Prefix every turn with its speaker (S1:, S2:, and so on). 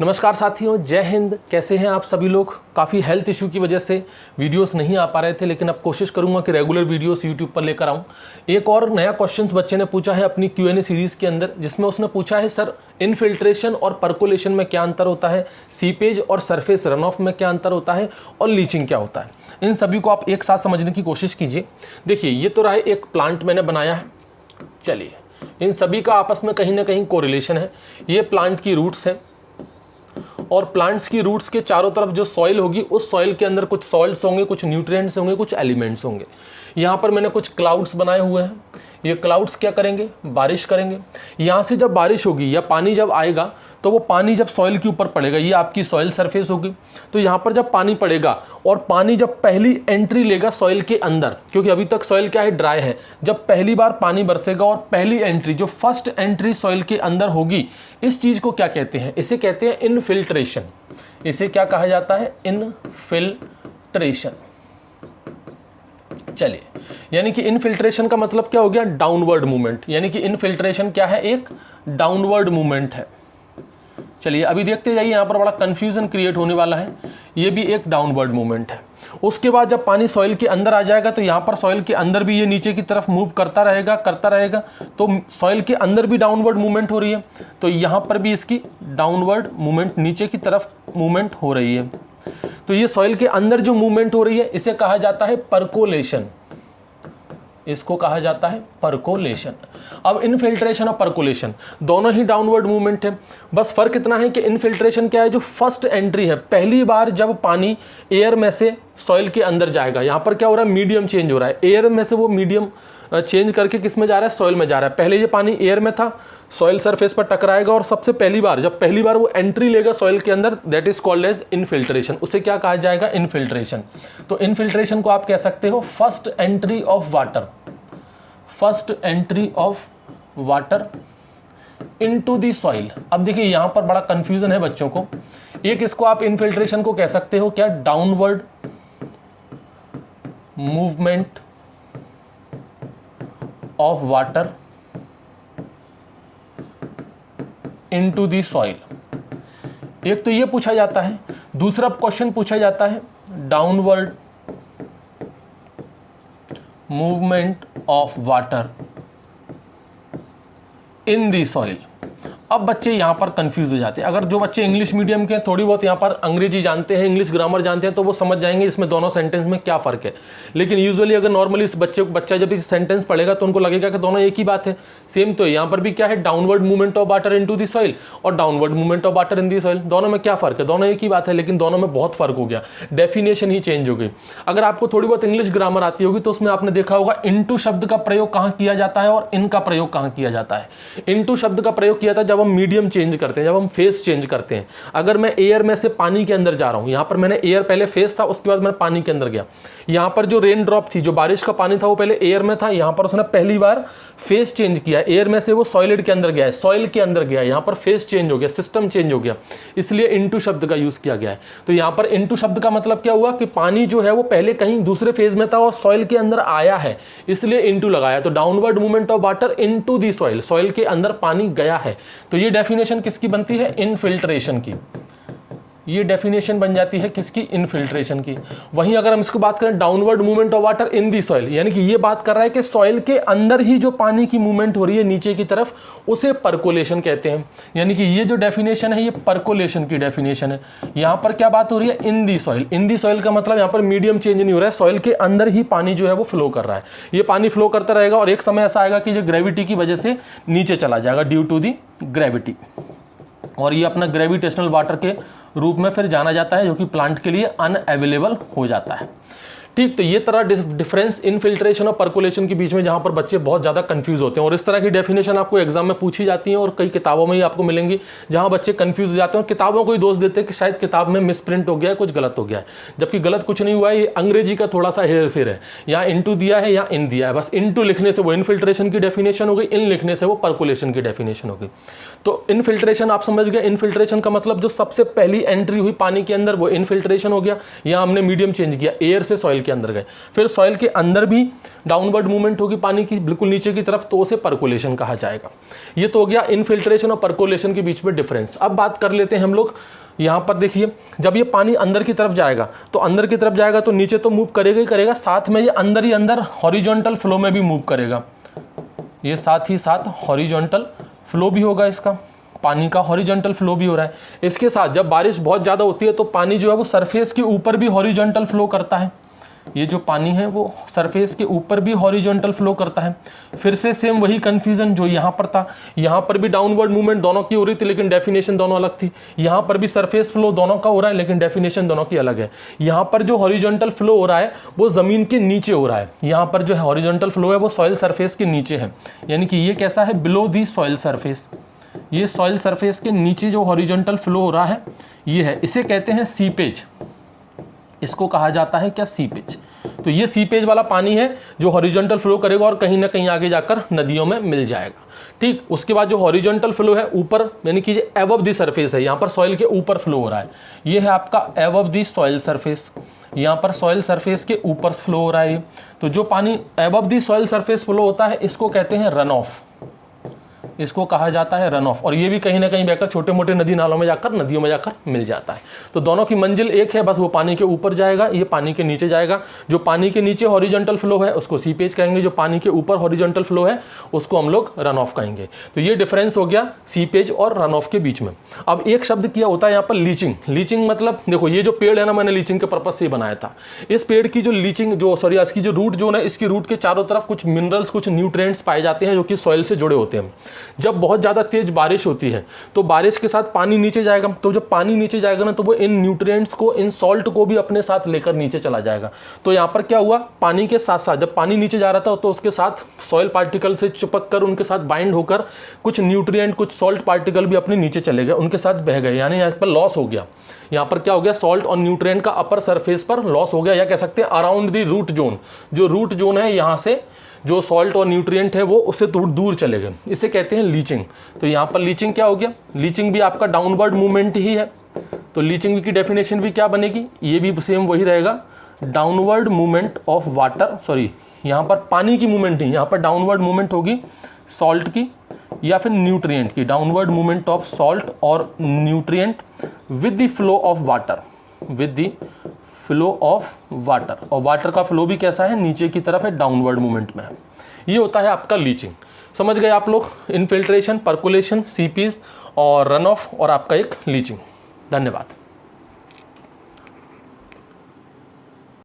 S1: नमस्कार साथियों, जय हिंद। कैसे हैं आप सभी लोग। काफ़ी हेल्थ इशू की वजह से वीडियोस नहीं आ पा रहे थे, लेकिन अब कोशिश करूंगा कि रेगुलर वीडियोस यूट्यूब पर लेकर आऊं। एक और नया क्वेश्चंस बच्चे ने पूछा है अपनी Q&A सीरीज़ के अंदर, जिसमें उसने पूछा है सर इनफिल्ट्रेशन और परकोलेशन में क्या अंतर होता है, सीपेज और सरफेस रन ऑफ में क्या अंतर होता है, और लीचिंग क्या होता है। इन सभी को आप एक साथ समझने की कोशिश कीजिए। देखिए, ये तो रहा एक प्लांट मैंने बनाया है। चलिए, इन सभी का आपस में कहीं ना कहीं कोरिलेशन है। ये प्लांट की रूट्स है और प्लांट्स की रूट्स के चारों तरफ जो सॉइल होगी, उस सॉइल के अंदर कुछ सॉल्ट्स होंगे, कुछ न्यूट्रिएंट्स होंगे, कुछ एलिमेंट्स होंगे। यहाँ पर मैंने कुछ क्लाउड्स बनाए हुए हैं। ये क्लाउड्स क्या करेंगे, बारिश करेंगे। यहाँ से जब बारिश होगी या पानी जब आएगा, तो वो पानी जब सॉइल के ऊपर पड़ेगा, ये आपकी सॉइल सरफेस होगी। तो यहाँ पर जब पानी पड़ेगा और पानी जब पहली एंट्री लेगा सॉइल के अंदर, क्योंकि अभी तक सॉइल क्या है, ड्राई है। जब पहली बार पानी बरसेगा और पहली एंट्री, जो फर्स्ट एंट्री सॉइल के अंदर होगी, इस चीज़ को क्या कहते हैं, इसे कहते हैं इनफिल्ट्रेशन। इसे क्या कहा जाता है, इनफिल्ट्रेशन। चलिए, यानी कि इनफिल्ट्रेशन का मतलब क्या हो गया, डाउनवर्ड मूवमेंट। यानी कि इनफिल्ट्रेशन क्या है, एक डाउनवर्ड मूवमेंट है। चलिए अभी देखते जाइए, यहाँ पर बड़ा कंफ्यूजन क्रिएट होने वाला है। ये भी एक डाउनवर्ड मूवमेंट है। उसके बाद जब पानी सॉइल के अंदर आ जाएगा, तो यहाँ पर सॉइल के अंदर भी ये नीचे की तरफ मूव करता रहेगा। तो सॉइल के अंदर भी डाउनवर्ड मूवमेंट हो रही है, तो यहाँ पर भी इसकी डाउनवर्ड मूवमेंट, नीचे की तरफ मूवमेंट हो रही है। तो ये सॉइल के अंदर जो मूवमेंट हो रही है, इसे कहा जाता है परकोलेशन। इसको कहा जाता है परकोलेशन। अब इनफिल्ट्रेशन और परकोलेशन दोनों ही डाउनवर्ड मूवमेंट है। बस फर्क इतना है कि इनफिल्ट्रेशन क्या है, जो फर्स्ट एंट्री है, पहली बार जब पानी एयर में से सॉइल के अंदर जाएगा। यहाँ पर क्या हो रहा है, मीडियम चेंज हो रहा है। एयर में से वो मीडियम चेंज करके किस में जा रहा है, सॉइल में जा रहा है। पहले ये पानी एयर में था, सॉइल सरफेस पर टकराएगा और सबसे पहली बार जब वो एंट्री लेगा सॉइल के अंदर, that is called as infiltration. उसे क्या कहा जाएगा, इनफिल्ट्रेशन। तो इनफिल्ट्रेशन को आप कह सकते हो first entry of water, first entry of water into the soil. अब देखिए, यहां पर बड़ा कंफ्यूजन है बच्चों को। एक इसको आप इनफिल्ट्रेशन को कह सकते हो क्या, downward movement of water into the soil. एक तो ये पूछा जाता है। दूसरा क्वेश्चन पूछा जाता है downward movement of water in the soil. अब बच्चे यहाँ पर कंफ्यूज हो जाते हैं। अगर जो बच्चे इंग्लिश मीडियम के थोड़ी बहुत यहाँ पर अंग्रेजी जानते हैं, इंग्लिश ग्रामर जानते हैं, तो वो समझ जाएंगे इसमें दोनों सेंटेंस में क्या फ़र्क है। लेकिन यूजुअली अगर नॉर्मली इस बच्चा जब इस सेंटेंस पढ़ेगा, तो उनको लगेगा कि दोनों एक ही बात है, सेम। तो यहाँ पर भी क्या है, downward movement of water into the soil और downward movement of water in the soil. दोनों में क्या फ़र्क है, दोनों एक ही बात है, लेकिन दोनों में बहुत फ़र्क हो गया। डेफिनेशन ही चेंज हो गई। अगर आपको थोड़ी बहुत इंग्लिश ग्रामर आती होगी, तो उसमें आपने देखा होगा इनटू शब्द का प्रयोग कहाँ किया जाता है और इनका प्रयोग कहाँ किया जाता है। इनटू शब्द का प्रयोग किया था जब हम मीडियम चेंज करते हैं, जब हम फेस चेंज करते हैं। अगर मैं एयर में से पानी के अंदर जा रहा हूं, यहां पर मैंने एयर पहले फेस था, उसके बाद मैं पानी के अंदर गया। यहां पर जो रेन ड्रॉप थी, जो बारिश का पानी था, वो पहले एयर में था। यहां पर उसने पहली बार फेस चेंज किया, एयर में से वो सॉलिड के अंदर गया है, सॉइल के अंदर गया। यहां पर फेस चेंज हो गया, सिस्टम चेंज हो गया, इसलिए इनटू शब्द का यूज किया गया है। तो यहां पर इनटू शब्द का मतलब क्या हुआ कि पानी जो है वो पहले कहीं दूसरे फेज में था और सॉइल के अंदर आया है, इसलिए इनटू लगाया। तो downward movement of water into the soil, soil के अंदर पानी गया है। तो ये डेफिनेशन किसकी बनती है, इनफिल्ट्रेशन की। ये डेफिनेशन बन जाती है किसकी, इनफिल्ट्रेशन की। वहीं अगर हम इसको बात करें downward movement of water in the soil, यानी कि ये बात कर रहा है कि सॉइल के अंदर ही जो पानी की मूवमेंट हो रही है नीचे की तरफ, उसे परकोलेशन कहते हैं। यानी कि ये जो डेफिनेशन है, ये परकोलेशन की डेफिनेशन है। यहां पर क्या बात हो रही है, इन the soil. In the soil का मतलब यहां पर मीडियम चेंज नहीं हो रहा है, सॉइल के अंदर ही पानी जो है वो फ्लो कर रहा है। ये पानी फ्लो करता रहेगा और एक समय ऐसा आएगा कि जो ग्रेविटी की वजह से नीचे चला जाएगा, ड्यू टू दी ग्रेविटी, और ये अपना ग्रेविटेशनल वाटर के रूप में फिर जाना जाता है, जो कि प्लांट के लिए अनअवेलेबल हो जाता है। ठीक, तो ये तरह डिफरेंस इनफिल्ट्रेशन और परकोलेशन के बीच में, जहां पर बच्चे बहुत ज़्यादा कंफ्यूज होते हैं। और इस तरह की डेफिनेशन आपको एग्जाम में पूछी जाती है और कई किताबों में ही आपको मिलेंगी, जहां बच्चे कंफ्यूज हो जाते हैं और किताबों को ही दोष देते हैं कि शायद किताब में मिसप्रिंट हो गया है, कुछ गलत हो गया है। जबकि गलत कुछ नहीं हुआ है, ये अंग्रेजी का थोड़ा सा हेर फेर है। यहाँ इनटू दिया है या इन दिया है, बस इनटू लिखने से वो इनफिल्ट्रेशन की डेफिनेशन हो गई, इन लिखने से वो परकोलेशन की डेफिनेशन हो गई। तो इनफिल्ट्रेशन आप समझ गए। इनफिल्ट्रेशन का मतलब जो सबसे पहली एंट्री हुई पानी के अंदर, वो इनफिल्ट्रेशन हो गया। यहाँ हमने मीडियम चेंज किया, एयर से सॉइल के अंदर गए। फिर सॉइल के अंदर भी डाउनवर्ड मूवमेंट होगी पानी की बिल्कुल नीचे की तरफ, तो उसे परकोलेशन कहा जाएगा। ये तो हो गया इनफिल्ट्रेशन और परकोलेशन के बीच में डिफरेंस। अब बात कर लेते हैं हम लोग, यहाँ पर देखिए जब ये पानी अंदर की तरफ जाएगा तो अंदर की तरफ जाएगा तो नीचे तो मूव करेगा ही करेगा, साथ में ये अंदर ही अंदर हॉरिजॉन्टल फ्लो में भी मूव करेगा। ये साथ ही साथ हॉरिजॉन्टल फ्लो भी होगा, इसका पानी का हॉरिजॉन्टल फ्लो भी हो रहा है। इसके साथ जब बारिश बहुत ज़्यादा होती है तो पानी जो है वो सरफेस के ऊपर भी हॉरिजॉन्टल फ्लो करता है। ये जो पानी है वो सरफेस के ऊपर भी हॉरिजॉन्टल फ्लो करता है। फिर से सेम वही कंफ्यूजन जो यहाँ पर था, यहाँ पर भी डाउनवर्ड मूवमेंट दोनों की हो रही थी लेकिन डेफिनेशन दोनों अलग थी। यहाँ पर भी सरफेस फ्लो दोनों का हो रहा है लेकिन डेफिनेशन दोनों की अलग है। यहाँ पर जो हॉरिजॉन्टल फ्लो हो रहा है वो ज़मीन के नीचे हो रहा है, यहाँ पर जो है हॉरिजॉन्टल फ्लो है वो सॉइल सरफेस के नीचे है, यानी कि ये कैसा है, बिलो दी सॉइल सरफेस। ये सॉइल सरफेस के नीचे जो हॉरिजॉन्टल फ्लो हो रहा है ये है, इसे कहते हैं सीपेज। इसको कहा जाता है क्या, सीपेज। तो ये सीपेज वाला पानी है जो हॉरिजॉन्टल फ्लो करेगा और कहीं ना कहीं आगे जाकर नदियों में मिल जाएगा। ठीक, उसके बाद जो हॉरिजॉन्टल फ्लो है ऊपर, यानी कि ये एबव दी सरफेस है, यहाँ पर सॉइल के ऊपर फ्लो हो रहा है। ये है आपका एबव दी सॉइल सरफेस, यहाँ पर सॉइल सरफेस के ऊपर फ्लो हो रहा है। तो जो पानी above the soil surface flow होता है इसको कहते हैं रन ऑफ, इसको कहा जाता है रन ऑफ। और ये भी कहीं ना कहीं बहकर छोटे मोटे नदी नालों में जाकर नदियों में जाकर मिल जाता है। तो दोनों की मंजिल एक है, बस वो पानी के ऊपर जाएगा, ये पानी के नीचे जाएगा। जो पानी के नीचे हॉरिजॉन्टल फ्लो है उसको सीपेज कहेंगे, जो पानी के ऊपर हॉरिजॉन्टल फ्लो है उसको हम लोग रन ऑफ कहेंगे। तो ये डिफरेंस हो गया सीपेज और रन ऑफ के बीच में। अब एक शब्द किया होता है यहाँ पर लीचिंग। लीचिंग मतलब देखो ये जो पेड़ है ना, मैंने लीचिंग के पर्पज से बनाया था। इस पेड़ की जो लीचिंग इसकी जो रूट जोन है, इसकी रूट के चारों तरफ कुछ मिनरल्स, कुछ न्यूट्रिएंट्स पाए जाते हैं जो कि सॉइल से जुड़े होते हैं। जब बहुत ज़्यादा तेज बारिश होती है तो बारिश के साथ पानी नीचे जाएगा, तो जब पानी नीचे जाएगा ना तो वो इन न्यूट्रिएंट्स को, इन सॉल्ट को भी अपने साथ लेकर नीचे चला जाएगा। तो यहाँ पर क्या हुआ, पानी के साथ साथ जब पानी नीचे जा रहा था तो उसके साथ सॉइल पार्टिकल से चिपक कर उनके साथ बाइंड होकर कुछ न्यूट्रिएंट, कुछ सॉल्ट पार्टिकल भी अपने नीचे चले गए, उनके साथ बह गए, यानी यहाँ पर लॉस हो गया। यहाँ पर क्या हो गया, सॉल्ट और न्यूट्रिएंट का अपर सरफेस पर लॉस हो गया, या कह सकते हैं अराउंड द रूट जोन। जो रूट जोन है यहाँ से जो सॉल्ट और न्यूट्रिएंट है वो उससे दूर चले गए, इसे कहते हैं लीचिंग। तो यहाँ पर लीचिंग क्या हो गया, लीचिंग भी आपका डाउनवर्ड मूवमेंट ही है। तो लीचिंग की डेफिनेशन भी क्या बनेगी, ये भी सेम वही रहेगा, downward movement of water, sorry यहाँ पर पानी की मूवमेंट नहीं, यहाँ पर डाउनवर्ड मूवमेंट होगी सॉल्ट की या फिर न्यूट्रिएंट की, डाउनवर्ड मूवमेंट ऑफ सॉल्ट और nutrient with the flow of water, with the flow of water. और वाटर का फ्लो भी कैसा है, नीचे की तरफ है, डाउनवर्ड मूवमेंट में है। ये होता है आपका लीचिंग। समझ गए आप लोग, इनफिल्ट्रेशन, परकुलेशन, सीपीज और रन ऑफ और आपका एक लीचिंग। धन्यवाद।